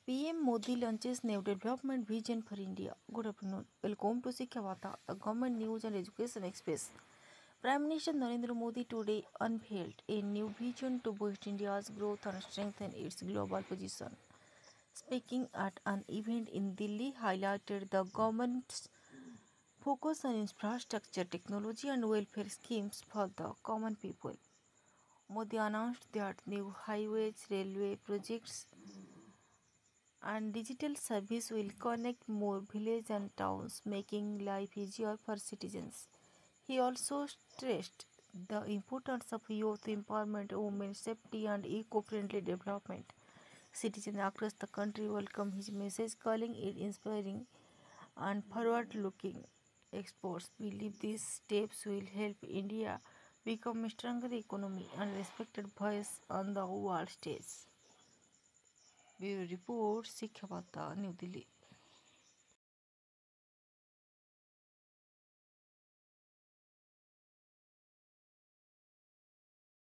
PM Modi launches new development vision for India. Good afternoon. Welcome to Shiksha Vata, the government news and education express. Prime Minister Narendra Modi today unveiled a new vision to boost India's growth and strengthen its global position. Speaking at an event in Delhi, highlighted the government's focus on infrastructure, technology, and welfare schemes for the common people. Modi announced that new highways, railway projects, and digital service will connect more villages and towns, making life easier for citizens. He also stressed the importance of youth empowerment, women's safety, and eco-friendly development. Citizens across the country welcome his message, calling it inspiring and forward-looking. Experts believe these steps will help India become a stronger economy and respected voice on the world stage. Bureau Report, Shiksha Vata, New Delhi.